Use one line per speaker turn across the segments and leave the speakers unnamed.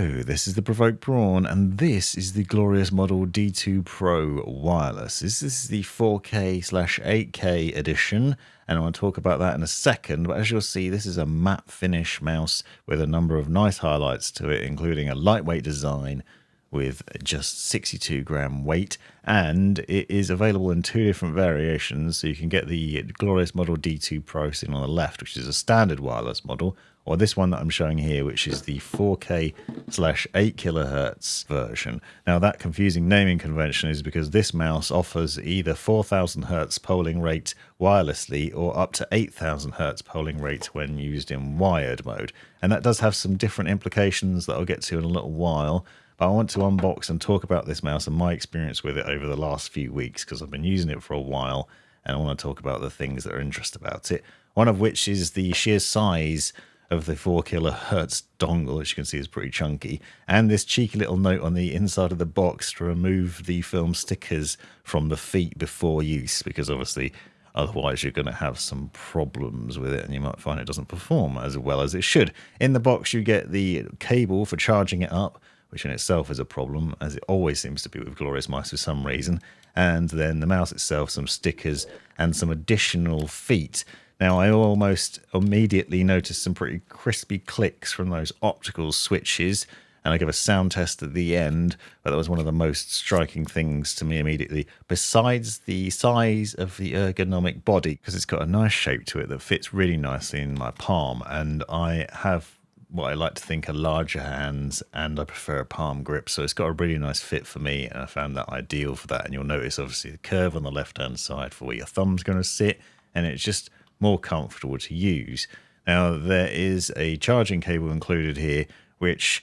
Hello, this is the Provoked Prawn, and this is the glorious model D2 Pro Wireless. This is the 4K/8K edition, and I want to talk about that in a second, but as you'll see, this is a matte finish mouse with a number of nice highlights to it, including a lightweight design with just 62 gram weight, and it is available in two different variations. So you can get the glorious model D2 Pro sitting on the left, which is a standard wireless model, or this one that I'm showing here, which is the 4K/8 kilohertz version. Now that confusing naming convention is because this mouse offers either 4000 hertz polling rate wirelessly or up to 8000 hertz polling rate when used in wired mode. And that does have some different implications that I'll get to in a little while. But I want to unbox and talk about this mouse and my experience with it over the last few weeks, because I've been using it for a while and I want to talk about the things that are interesting about it. One of which is the sheer size of the 4 kilohertz dongle, which you can see is pretty chunky, and this cheeky little note on the inside of the box to remove the film stickers from the feet before use, because obviously otherwise you're going to have some problems with it and you might find it doesn't perform as well as it should. In the box you get the cable for charging it up, which in itself is a problem, as it always seems to be with glorious mice for some reason, and then the mouse itself, some stickers and some additional feet. Now, I almost immediately noticed some pretty crispy clicks from those optical switches, and I gave a sound test at the end, but that was one of the most striking things to me immediately, besides the size of the ergonomic body, because it's got a nice shape to it that fits really nicely in my palm, and I have what I like to think are larger hands, and I prefer a palm grip, so it's got a really nice fit for me, and I found that ideal for that. And you'll notice obviously the curve on the left hand side for where your thumb's going to sit, and it's just more comfortable to use. Now there is a charging cable included here, which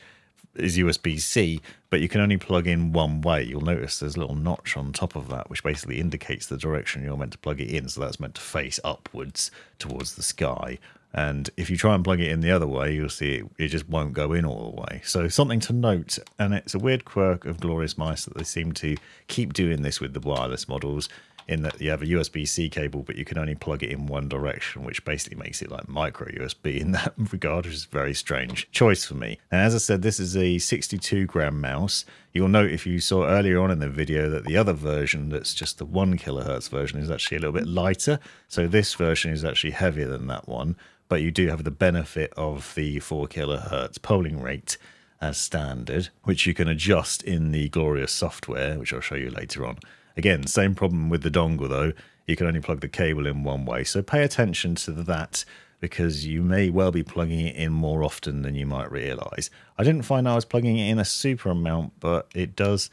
is USB-C, but you can only plug in one way. You'll notice there's a little notch on top of that, which basically indicates the direction you're meant to plug it in, so that's meant to face upwards towards the sky. And if you try and plug it in the other way, you'll see it just won't go in all the way. So something to note, and it's a weird quirk of glorious mice that they seem to keep doing this with the wireless models, in that you have a USB-C cable, but you can only plug it in one direction, which basically makes it like micro USB in that regard, which is a very strange choice for me. And as I said, this is a 62 gram mouse. You'll note if you saw earlier on in the video that the other version, that's just the 1 kilohertz version, is actually a little bit lighter. So this version is actually heavier than that one, but you do have the benefit of the 4 kilohertz polling rate as standard, which you can adjust in the glorious software, which I'll show you later on. Again, same problem with the dongle though. You can only plug the cable in one way, so pay attention to that, because you may well be plugging it in more often than you might realize. I didn't find I was plugging it in a super amount, but it does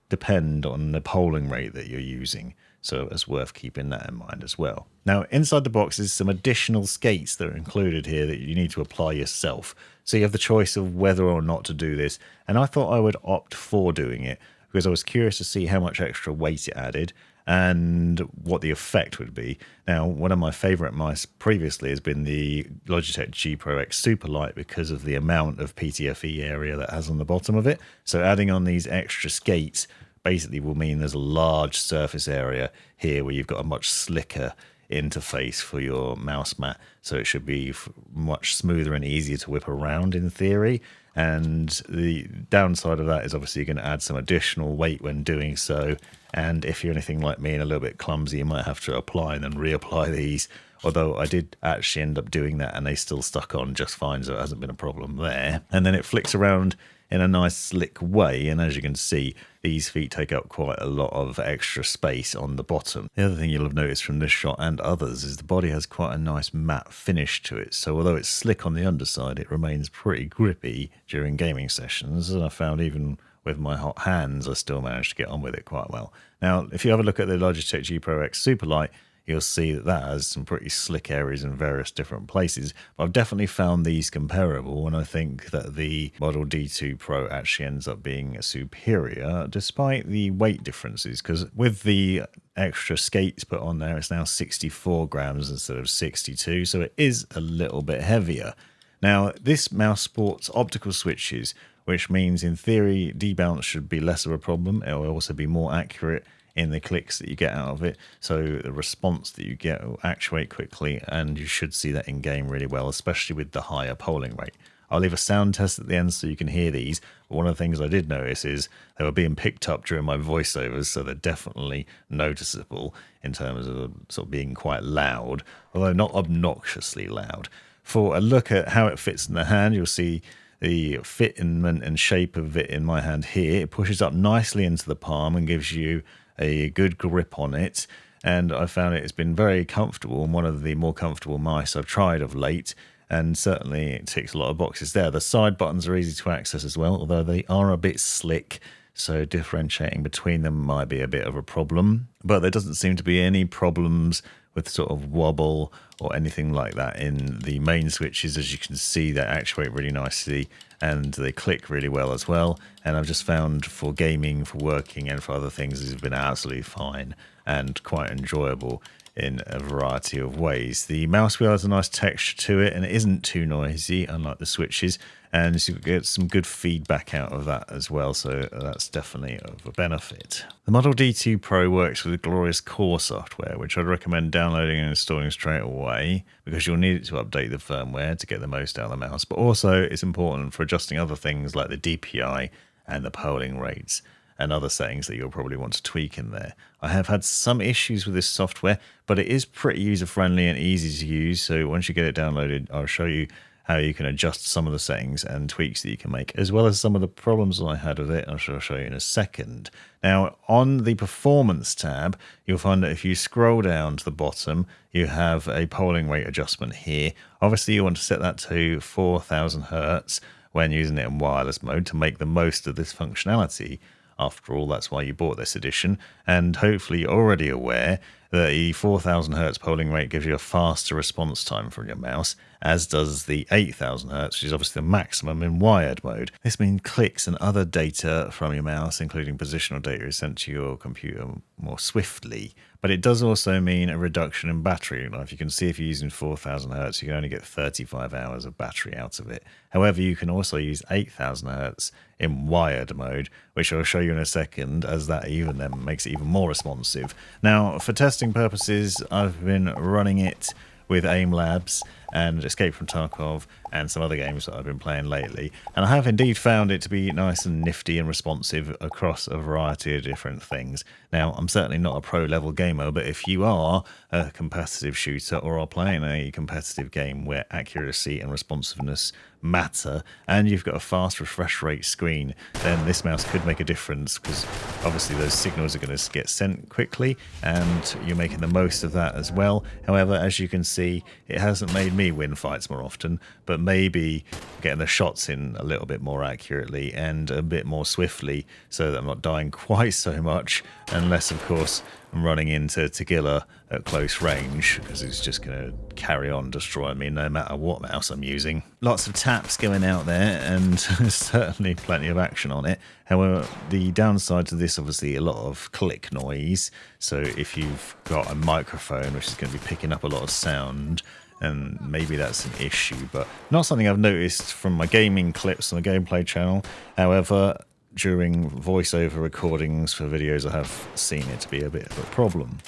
depend on the polling rate that you're using, so it's worth keeping that in mind as well. Now, inside the box is some additional skates that are included here that you need to apply yourself. So you have the choice of whether or not to do this, and I thought I would opt for doing it, because I was curious to see how much extra weight it added and what the effect would be. Now, one of my favorite mice previously has been the Logitech G Pro X Superlight, because of the amount of PTFE area that has on the bottom of it. So adding on these extra skates basically will mean there's a large surface area here where you've got a much slicker interface for your mouse mat, so it should be much smoother and easier to whip around in theory. And the downside of that is obviously you're going to add some additional weight when doing so, and if you're anything like me and a little bit clumsy, you might have to apply and then reapply these, although I did actually end up doing that and they still stuck on just fine, so it hasn't been a problem there. And then it flicks around in a nice slick way, and as you can see, these feet take up quite a lot of extra space on the bottom. The other thing you'll have noticed from this shot and others is the body has quite a nice matte finish to it, so although it's slick on the underside, it remains pretty grippy during gaming sessions, and I found even with my hot hands I still managed to get on with it quite well. Now, if you have a look at the Logitech G Pro X Superlight, you'll see that that has some pretty slick areas in various different places. But I've definitely found these comparable, and I think that the Model D2 Pro actually ends up being superior despite the weight differences, because with the extra skates put on there, it's now 64 grams instead of 62, so it is a little bit heavier. Now, this mouse sports optical switches, which means in theory debounce should be less of a problem. It will also be more accurate in the clicks that you get out of it, so the response that you get will actuate quickly, and you should see that in game really well, especially with the higher polling rate. I'll leave a sound test at the end so you can hear these. But one of the things I did notice is they were being picked up during my voiceovers, so they're definitely noticeable in terms of sort of being quite loud, although not obnoxiously loud. For a look at how it fits in the hand, you'll see the fitment and shape of it in my hand here. It pushes up nicely into the palm and gives you a good grip on it. And I found it's been very comfortable and one of the more comfortable mice I've tried of late. And certainly it ticks a lot of boxes there. The side buttons are easy to access as well, although they are a bit slick. So differentiating between them might be a bit of a problem. But there doesn't seem to be any problems with sort of wobble or anything like that in the main switches. As you can see, they actuate really nicely and they click really well as well. And I've just found for gaming, for working and for other things, this has been absolutely fine and quite enjoyable in a variety of ways. The mouse wheel has a nice texture to it and it isn't too noisy, unlike the switches, and you get some good feedback out of that as well, so that's definitely of a benefit. The Model D2 Pro works with glorious core software, which I'd recommend downloading and installing straight away because you'll need it to update the firmware to get the most out of the mouse, but also it's important for adjusting other things like the DPI and the polling rates and other settings that you'll probably want to tweak in there. I have had some issues with this software, but it is pretty user-friendly and easy to use. So once you get it downloaded, I'll show you how you can adjust some of the settings and tweaks that you can make, as well as some of the problems I had with it. I shall show you in a second. Now, on the Performance tab, you'll find that if you scroll down to the bottom, you have a polling rate adjustment here. Obviously, you want to set that to 4000 Hertz when using it in wireless mode to make the most of this functionality. After all, that's why you bought this edition, and hopefully you're already aware that the 4000 Hz polling rate gives you a faster response time from your mouse, as does the 8000 Hz, which is obviously the maximum in wired mode. This means clicks and other data from your mouse, including positional data, is sent to your computer more swiftly. But it does also mean a reduction in battery life. You can see if you're using 4000 Hz, you can only get 35 hours of battery out of it. However, you can also use 8000 Hz in wired mode, which I'll show you in a second, as that even then makes it even more responsive. Now, for testing purposes, I've been running it with AIM Labs and Escape from Tarkov and some other games that I've been playing lately. And I have indeed found it to be nice and nifty and responsive across a variety of different things. Now, I'm certainly not a pro-level gamer, but if you are a competitive shooter or are playing a competitive game where accuracy and responsiveness matter, and you've got a fast refresh rate screen, then this mouse could make a difference, because obviously those signals are going to get sent quickly and you're making the most of that as well. However, as you can see, it hasn't made me win fights more often, but maybe getting the shots in a little bit more accurately and a bit more swiftly so that I'm not dying quite so much, unless of course I'm running into Tagilla at close range, because it's just going to carry on destroying me no matter what mouse I'm using. Lots of taps going out there and certainly plenty of action on it. However, the downside to this, obviously a lot of click noise. So if you've got a microphone which is going to be picking up a lot of sound, and maybe that's an issue, but not something I've noticed from my gaming clips on the gameplay channel. However, during voiceover recordings for videos, I have seen it to be a bit of a problem.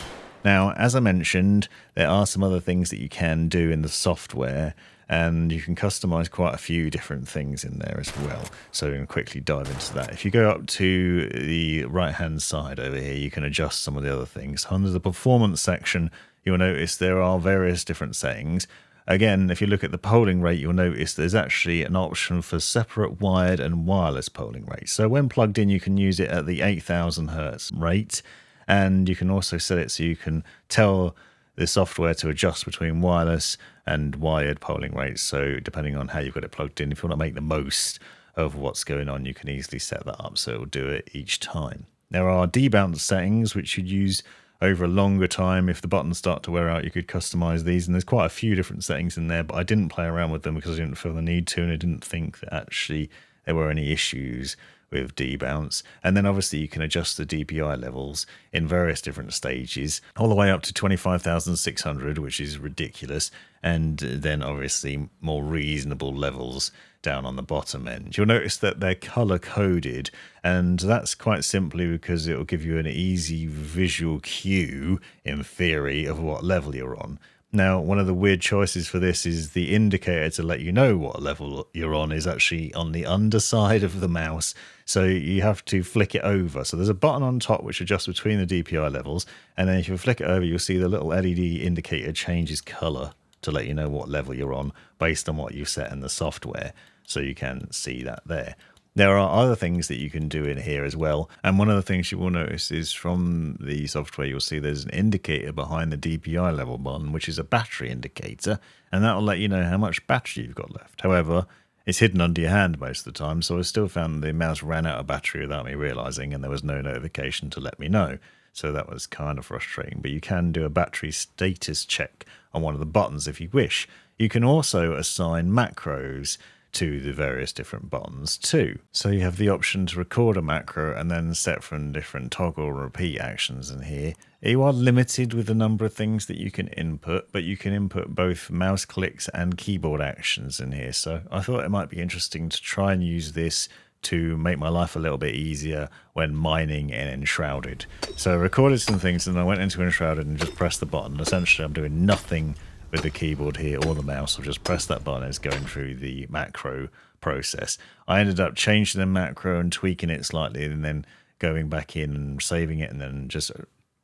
Now, as I mentioned, there are some other things that you can do in the software, and you can customize quite a few different things in there as well. So I'm going to quickly dive into that. If you go up to the right-hand side over here, you can adjust some of the other things. Under the performance section, you'll notice there are various different settings. Again, if you look at the polling rate, you'll notice there's actually an option for separate wired and wireless polling rates. So when plugged in, you can use it at the 8000 Hertz rate, and you can also set it so you can tell the software to adjust between wireless and wired polling rates. So depending on how you've got it plugged in, if you want to make the most of what's going on, you can easily set that up so it will do it each time. There are debounce settings which you'd use over a longer time. If the buttons start to wear out, you could customize these, and there's quite a few different settings in there, but I didn't play around with them because I didn't feel the need to, and I didn't think that actually there were any issues with debounce. And then obviously you can adjust the DPI levels in various different stages, all the way up to 25,600, which is ridiculous, and then obviously more reasonable levels down on the bottom end. You'll notice that they're color coded, and that's quite simply because it will give you an easy visual cue in theory of what level you're on. Now, one of the weird choices for this is the indicator to let you know what level you're on is actually on the underside of the mouse. So you have to flick it over. So there's a button on top which adjusts between the DPI levels. And then if you flick it over, you'll see the little LED indicator changes color to let you know what level you're on based on what you set in the software. So you can see that there. There are other things that you can do in here as well. And one of the things you will notice is from the software, you'll see there's an indicator behind the DPI level button, which is a battery indicator. And that will let you know how much battery you've got left. However, it's hidden under your hand most of the time. So I still found the mouse ran out of battery without me realizing, and there was no notification to let me know. So that was kind of frustrating. But you can do a battery status check on one of the buttons if you wish. You can also assign macros to the various different buttons too. So you have the option to record a macro and then set from different toggle and repeat actions in here. You are limited with the number of things that you can input, but you can input both mouse clicks and keyboard actions in here. So I thought it might be interesting to try and use this to make my life a little bit easier when mining in Enshrouded. So I recorded some things and I went into Enshrouded and just pressed the button. Essentially I'm doing nothing with the keyboard here or the mouse. I'll just press that button. It's going through the macro process. I ended up changing the macro and tweaking it slightly and then going back in and saving it and then just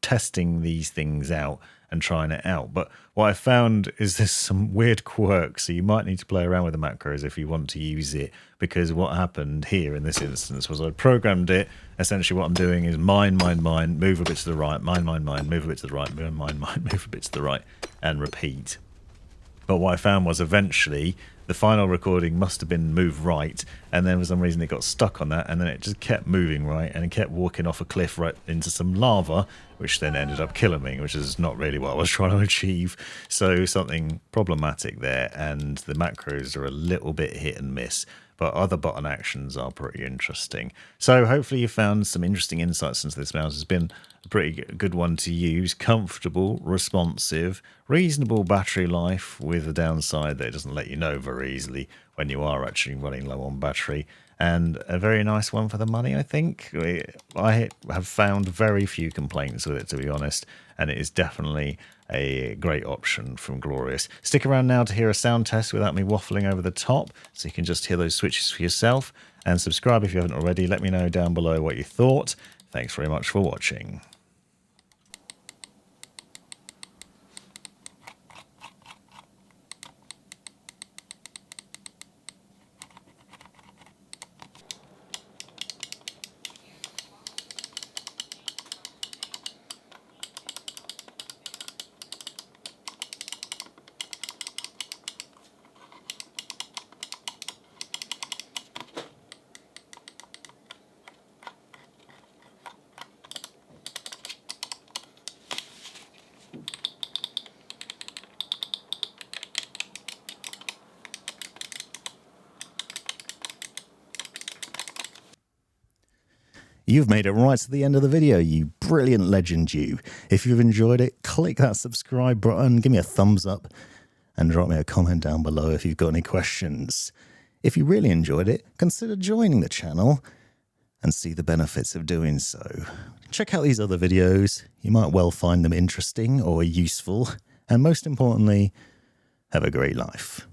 testing these things out and trying it out. But what I found is there's some weird quirks, so you might need to play around with the macros if you want to use it, because what happened here in this instance was I programmed it. Essentially what I'm doing is mine, move a bit to the right, mine, move a bit to the right, mine, move a bit to the right, and repeat. But what I found was eventually the final recording must have been moved right, and then for some reason it got stuck on that, and then it just kept moving right, and it kept walking off a cliff right into some lava, which then ended up killing me, which is not really what I was trying to achieve. So something problematic there, and the macros are a little bit hit and miss, but other button actions are pretty interesting. So hopefully you found some interesting insights into this mouse. It's been a pretty good one to use, comfortable, responsive, reasonable battery life, with the downside that it doesn't let you know very easily when you are actually running low on battery, and a very nice one for the money, I think. I have found very few complaints with it, to be honest, and it is definitely a great option from Glorious. Stick around now to hear a sound test without me waffling over the top, so you can just hear those switches for yourself, and subscribe if you haven't already. Let me know down below what you thought. Thanks very much for watching. You've made it right to the end of the video, you brilliant legend you. If you've enjoyed it, click that subscribe button, give me a thumbs up, and drop me a comment down below if you've got any questions. If you really enjoyed it, consider joining the channel and see the benefits of doing so. Check out these other videos. You might well find them interesting or useful. And most importantly, have a great life.